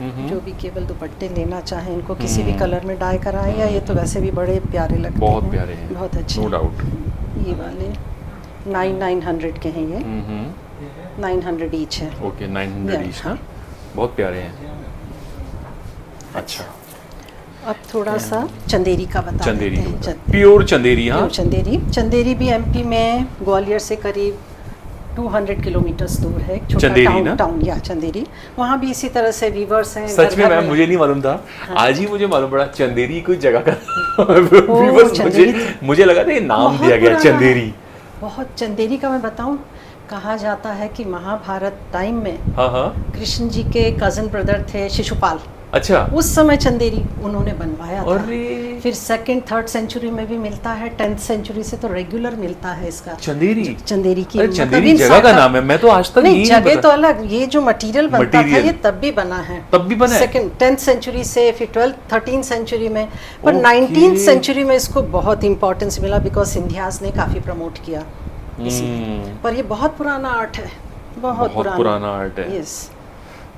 जो भी केवल दुपट्टे लेना चाहें, इनको किसी भी कलर में डाई कराएं, या ये तो वैसे भी बड़े प्यारे लगते हैं। बहुत प्यारे हैं, बहुत अच्छे, नो डाउट। ये वाले 900 के हैं, ये 900 ईच है। ओके, 900 ईच, हाँ, बहुत प्यारे हैं। अच्छा, अब थोड़ा सा चंदेरी का बता चंदेरी, देते हैं। प्योर चंदेरी। हाँ, चंदेरी भी एमपी में ग्वालियर से करीब 200 किलोमीटर दूर है, एक छोटा टाउन या चंदेरी। वहाँ भी इसी तरह से वीवर्स हैं। सच में मैम, मुझे नहीं मालूम था। हाँ। आज ही मुझे मालूम पड़ा चंदेरी कोई जगह का वीवर्स। मुझे लगा था ये नाम दिया गया चंदेरी। बहुत चंदेरी का मैं बताऊं, कहा जाता है कि महाभारत टाइम में कृष्ण जी के कजन ब्रदर थे शिशुपाल। अच्छा, उस समय चंदेरी उन्होंने बनवाया था। अरे, फिर 2nd 3rd सेंचुरी में भी मिलता है, 10th सेंचुरी से तो रेगुलर मिलता है इसका चंदेरी की। चंदेरी जगह का नाम है, मैं तो आज तक नहीं, जगह तो अलग, ये जो मटेरियल बनता था ये तब भी बना है, तब भी बना है 2nd 10th सेंचुरी से, फिर 12th 13th सेंचुरी में। पर 19th सेंचुरी में इसको बहुत इंपॉर्टेंस मिला, बिकॉज सिंधियाज ने काफी प्रमोट किया इसलिए। पर ये बहुत पुराना आर्ट है, बहुत पुराना आर्ट है। यस,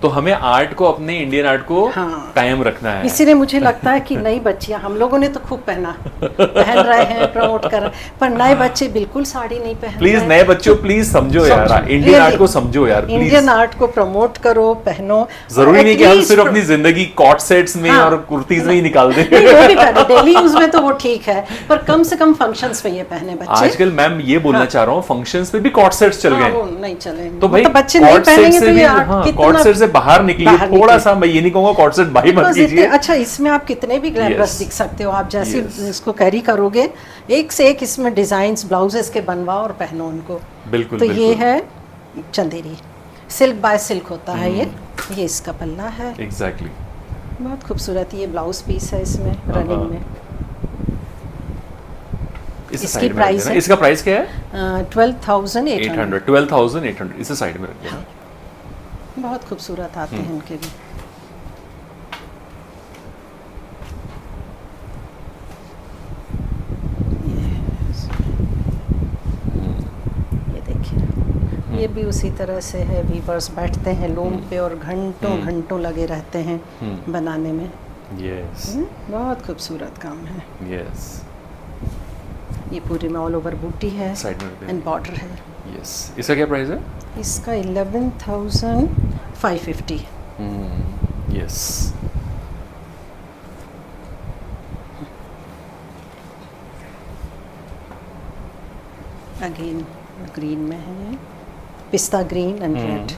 तो हमें आर्ट को, अपने इंडियन आर्ट को कायम रखना है। इसीलिए मुझे लगता है कि नई बच्चियां, हम लोगों ने तो खूब पहन रहे हैं, प्रमोट कर रहे हैं, पर नए बच्चे बिल्कुल साड़ी नहीं पहन रहे। प्लीज नए बच्चों, प्लीज समझो यार, इंडियन आर्ट को समझो यार, इंडियन आर्ट को प्रमोट करो, पहनो। जरूरी नहीं कि हम सिर्फ अपनी जिंदगी कॉट सेट्स में और कुर्तीज में ही निकाल दें। वो भी पहने, डेली यूज में तो वो ठीक है, पर कम से कम फंक्शंस में ये पहने बच्चे। आजकल मैम ये बोलना चाह रहा हूँ, फंक्शंस पे भी कॉट सेट्स चल गए। नहीं चले तो भाई बच्चे नहीं पहनेंगे तो ये कॉट सेट से बाहर निकलिए बाहर थोड़ा निकलिए। सा, मैं ये नहीं कहूंगा कॉर्ड सेट बाई मत Because कीजिए। अच्छा, इसमें आप कितने भी ग्लैमरस Yes. दिख सकते हो, आप जैसे Yes. इसको कैरी करोगे, एक से एक इसमें डिजाइन्स ब्लाउजेस के बनवाओ और पहनो उनको। बिल्कुल तो ये बिल्कुल। है चंदेरी, सिल्क बाय सिल्क होता है ये इसका पल्ला है। एग्जैक्टली। बहुत खूबसूरत ये ब्लाउज पीस है इसमें रनिंग में। इस इसकी साइड में प्राइस रख देना। है? इसका प्राइस क्या है? 12,800। 12,800 इसे साइड में रख देना। बहुत खूबसूरत आते हैं इनके भी। ये देखिए, ये भी उसी तरह से है, वीवर्स बैठते हैं लूम पे और घंटों घंटों लगे रहते हैं बनाने में। यस बहुत खूबसूरत काम है। यस। ये पूरे में ऑल ओवर बूटी है साइड में रख देना। एंड बॉर्डर है। यस। इसका क्या प्राइस है? इसका 11,550। यस। अगेन ग्रीन में है, पिस्ता ग्रीन एंड रेड।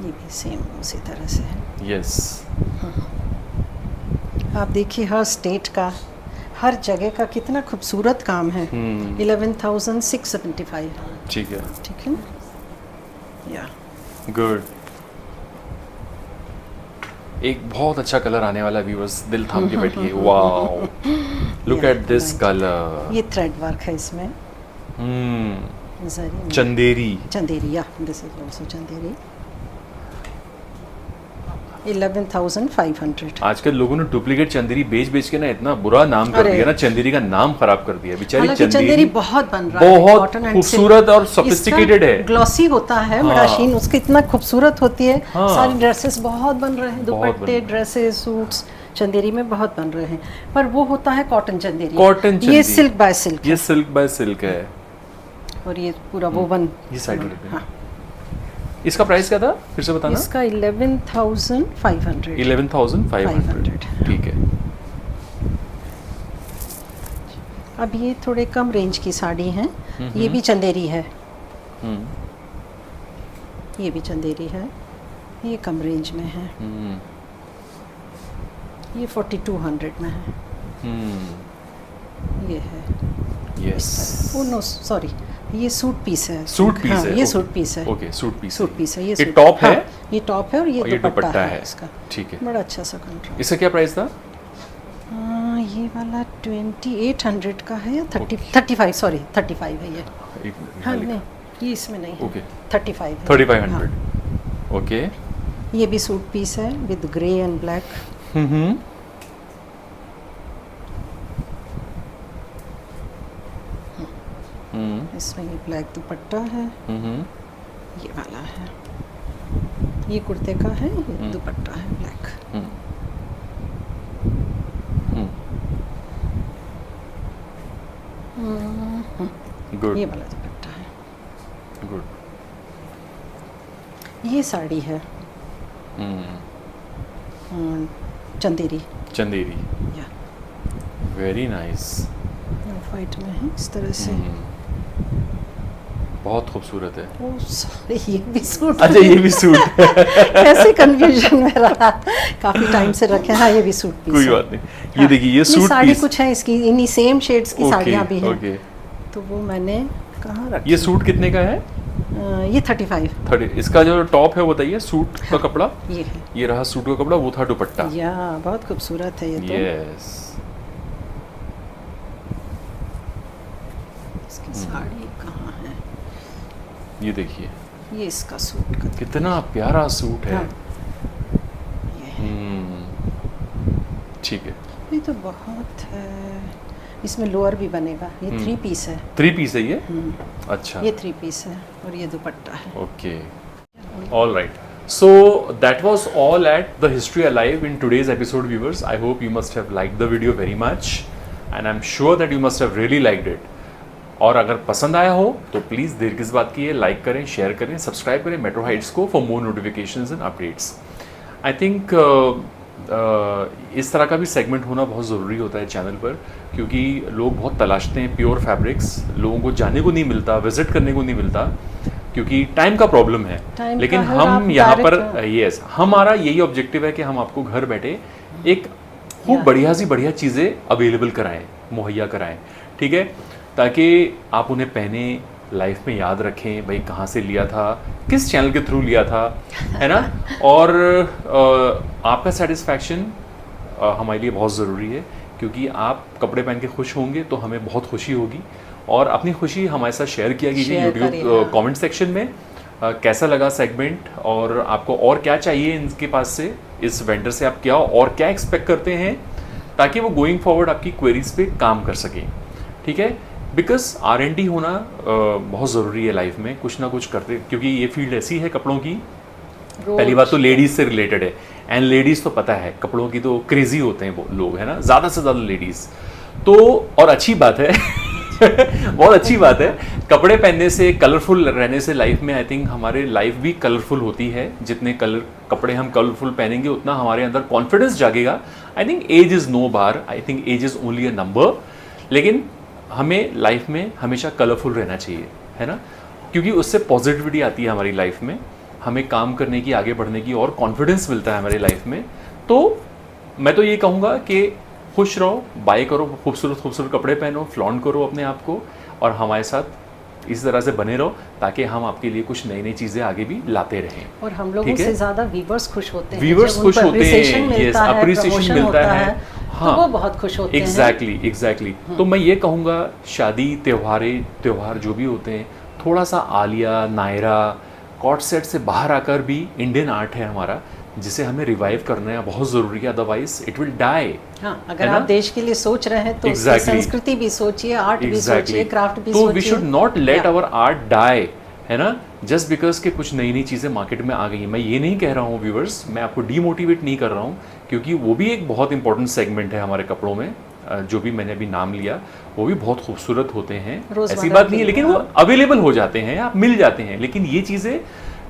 ये भी सेम उसी तरह से है। यस। आप देखिए हर स्टेट का, हर जगह का कितना खूबसूरत काम है। 11,675। ठीक है। ठीक है ना? या गुड। एक बहुत अच्छा कलर आने वाला व्यूअर्स, दिल थाम के बैठिए। Wow, look at this colour. ये थ्रेड वर्क है इसमें। जरी में। चंदेरी। चंदेरी, या दिस इज आल्सो चंदेरी। 11,500। आजकल लोगों ने डुप्लीकेट चंदेरी बेच के ना इतना बुरा नाम कर अरे। दिया ना, चंदेरी का नाम खराब कर दिया। बेचारी हालांकि चंदेरी चंदेरी बहुत बन रहा है, बहुत cotton and खूबसूरत silk। और sophisticated है। ग्लॉसी होता है, हाँ। मशीन उसकी इतना खूबसूरत होती है। हाँ। सारी ड्रेसेस बहुत बन रहे हैं, बहुत बन दुपट्टे, रहे हैं। ड्रेसेस, सूट्स चंदेरी में बहुत बन रहे हैं। पर वो होता है कॉटन चंदेरी। कॉटन ये चंदेरी। सिल्क बाय सिल्क ये सिल्क बाय सिल्क है। और ये पूरा वोवन। ये साइड में रख देना। हाँ। इसका प्राइस क्या था फिर से बताना? इसका 11,500। 11,500। ठीक है। अब ये थोड़े कम रेंज की साड़ी हैं। ये भी चंदेरी है, ये भी चंदेरी है। ये कम रेंज में है, ये 4,200 में है। ये है यस। ओ नो सॉरी, ये सूट पीस है। सूट पीस हाँ, है। ये सूट पीस है। Okay, suit piece. Suit piece है। ये सूट- टॉप है? हाँ, ये टॉप है और ये दुपट्टा है इसका। ठीक है। बड़ा अच्छा सा कंट्रास्ट। इसका क्या प्राइस था? ये वाला 2,800 का है या 35 सॉरी 35 है ये। एक मिनट, हाँ यहाँ लिखा। नहीं, ये इसमें नहीं है। ओके। 35 है। 3,500। ओके। हाँ, ये भी सूट पीस है विद ग्रे एंड ब्लैक। इसमें ये ब्लैक दुपट्टा है, ये वाला है। ये कुर्ते का है, ये दुपट्टा है ब्लैक। गुड। ये वाला दुपट्टा है। गुड। ये साड़ी है चंदेरी। चंदेरी। या वेरी नाइस। वाइट में है इस तरह से। बहुत खूबसूरत है। ओ सॉरी, ये भी सूट। अच्छा, ये भी सूट है। कैसे कंफ्यूजन में रहा, काफी टाइम से रखे। हाँ, ये भी सूट पीस कोई है। बात नहीं। ये देखिए, ये सूट साड़ी पीस। कुछ है इसकी, इन्हीं सेम शेड्स की साड़ियाँ भी हैं। ओके। तो वो मैंने कहाँ रखी? ये सूट कितने का है? ये 35। 30। इसका जो टॉप है वो बताइए, सूट का कपड़ा। ये है। ये रहा सूट का कपड़ा, वो था दुपट्टा। या बहुत खूबसूरत है ये तो। यस। इसकी साड़ी कहाँ है? ये देखिए, ये इसका सूट का। कितना प्यारा सूट है। हाँ। ये है। ठीक है। ये तो बहुत है। इसमें लोअर भी बनेगा। ये 3 पीस है। 3 पीस है ये? अच्छा। ये 3 पीस है और ये दुपट्टा है। Okay. All right. So that was all at the History Alive in today's episode, viewers. I hope you must have liked the video very much, and I'm sure that you must have really liked it. और अगर पसंद आया हो तो please देर किस बात की है, लाइक करें, शेयर करें, सब्सक्राइब करें मेट्रो हाइट्स को for more notifications and updates. I think इस तरह का भी सेगमेंट होना बहुत ज़रूरी होता है चैनल पर, क्योंकि लोग बहुत तलाशते हैं प्योर फैब्रिक्स, लोगों को जाने को नहीं मिलता, विजिट करने को नहीं मिलता, क्योंकि टाइम का प्रॉब्लम है, लेकिन हम यहाँ पर यस हमारा यही ऑब्जेक्टिव है कि हम आपको घर बैठे एक खूब बढ़िया सी बढ़िया चीज़ें अवेलेबल कराएं, मुहैया कराएं, ठीक है, ताकि आप उन्हें पहने, लाइफ में याद रखें भाई कहाँ से लिया था, किस चैनल के थ्रू लिया था, है ना। और आपका सेटिस्फैक्शन हमारे लिए बहुत ज़रूरी है, क्योंकि आप कपड़े पहन के खुश होंगे तो हमें बहुत खुशी होगी। और अपनी खुशी हमारे साथ शेयर किया कीजिए यूट्यूब कमेंट सेक्शन में। कैसा लगा सेगमेंट, और आपको और क्या चाहिए इनके पास से, इस वेंडर से आप क्या और क्या एक्सपेक्ट करते हैं, ताकि वो गोइंग फॉरवर्ड आपकी क्वेरीज पे काम कर सकें, ठीक है। बिकॉज R&D होना बहुत ज़रूरी है लाइफ में, कुछ ना कुछ करते, क्योंकि ये फील्ड ऐसी है कपड़ों की, पहली बात तो लेडीज़ से रिलेटेड है, एंड लेडीज़ तो पता है कपड़ों की तो क्रेजी होते हैं वो लोग, है ना, ज़्यादा से ज़्यादा लेडीज़ तो। और अच्छी बात है बहुत अच्छी बात है, कपड़े पहनने से, कलरफुल रहने से लाइफ में आई थिंक हमारे लाइफ भी कलरफुल होती है। जितने कपड़े हम कलरफुल पहनेंगे उतना हमारे अंदर कॉन्फिडेंस जागेगा। I think age is no bar, I think age is only a number, लेकिन हमें लाइफ में हमेशा कलरफुल रहना चाहिए, है ना, क्योंकि उससे पॉजिटिविटी आती है हमारी लाइफ में, हमें काम करने की, आगे बढ़ने की और कॉन्फिडेंस मिलता है हमारी लाइफ में। तो मैं तो ये कहूँगा कि खुश रहो, बाय करो, खूबसूरत खूबसूरत कपड़े पहनो, फ्लॉन्ट करो अपने आप को, और हमारे साथ इस तरह से बने रहो, ताकि हम आपके लिए कुछ नई नई चीज़ें आगे भी लाते रहें। और हम लोगों से ज़्यादा व्यूअर्स खुश होते हैं, व्यूअर्स खुश होते हैं, यस, अप्रिसिएशन मिलता है, हाँ, तो वो बहुत खुश होते हैं। एग्जैक्टली। तो मैं ये कहूँगा, शादी, त्योहार जो भी होते हैं, थोड़ा सा आलिया, नायरा, कॉर्ड सेट से बाहर आकर भी इंडियन आर्ट है हमारा, जिसे हमें रिवाइव करना है, बहुत ज़रूरी है, अदरवाइज इट विल डाई। हाँ, अगर आप देश के लिए सोच रहे हैं तो संस्कृति भी सोचिए, आर्ट भी सोचिए, क्राफ्ट भी सोचिए। तो we should not let our art die, है ना, जस्ट बिकॉज के कुछ नई नई चीज़ें मार्केट में आ गई हैं। मैं ये नहीं कह रहा हूँ व्यूअर्स, मैं आपको डीमोटिवेट नहीं कर रहा हूँ, क्योंकि वो भी एक बहुत इंपॉर्टेंट सेगमेंट है हमारे कपड़ों में। जो भी मैंने अभी नाम लिया वो भी बहुत खूबसूरत होते हैं, ऐसी बात नहीं है, लेकिन वो अवेलेबल हो जाते हैं, आप मिल जाते हैं। लेकिन ये चीज़ें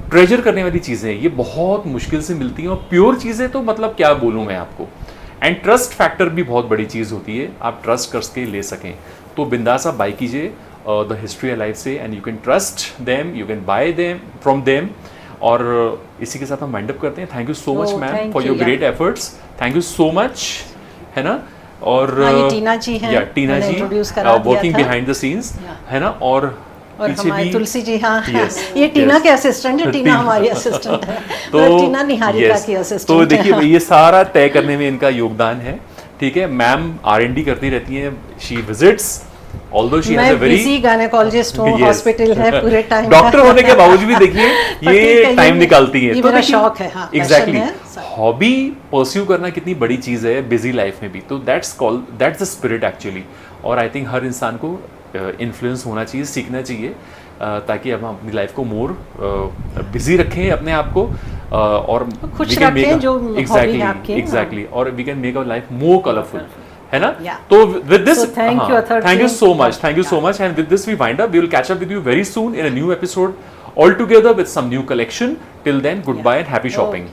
ट्रेजर करने वाली चीज़ें, ये बहुत मुश्किल से मिलती हैं, और प्योर चीज़ें तो मतलब क्या बोलूँ मैं आपको। एंड ट्रस्ट फैक्टर भी बहुत बड़ी चीज़ होती है, आप ट्रस्ट करके ले सकें। तो बिंदास आप बाय कीजिए द हिस्ट्री लाइफ से, and you can trust them, you can buy them from them. और इसी के साथ हम वाइंड अप करते हैं। Thank you so much ma'am for your great efforts, thank you so much, है ना। और टीना जी हैं, टीना जी वर्किंग बिहाइंड द सीन्स, है ना। और हमारी तुलसी जी, हाँ, ये टीना के असिस्टेंट है, टीना हमारी असिस्टेंट है, तो टीना निहारिका की असिस्टेंट। तो देखिए ये सारा तय करने में इनका योगदान है, ठीक है। मैम R&D करती रहती हैं, she visits, although she has a very busy gynaecologist हूं, हॉस्पिटल है पूरे टाइम, डॉक्टर होने के बावजूद भी देखिए ये टाइम निकालती है। ये मेरा शौक है, हाँ, एग्जैक्टली, हॉबी परस्यू करना कितनी बड़ी चीज़ है बिजी लाइफ में भी। तो दैट्स द स्पिरिट एक्चुअली। और आई थिंक हर इंसान को इन्फ्लुएंस होना चाहिए, सीखना चाहिए, ताकि हम अपनी लाइफ को मोर बिजी रखें अपने आप को, और खुश रखें, जो हॉबी है आपकी। एग्जैक्टली, और we can make our life more colourful, है ना। तो with this thank you so much and with this we wind up. We will catch up with you very soon in a new episode all together with some new collection. Till then, goodbye and happy shopping.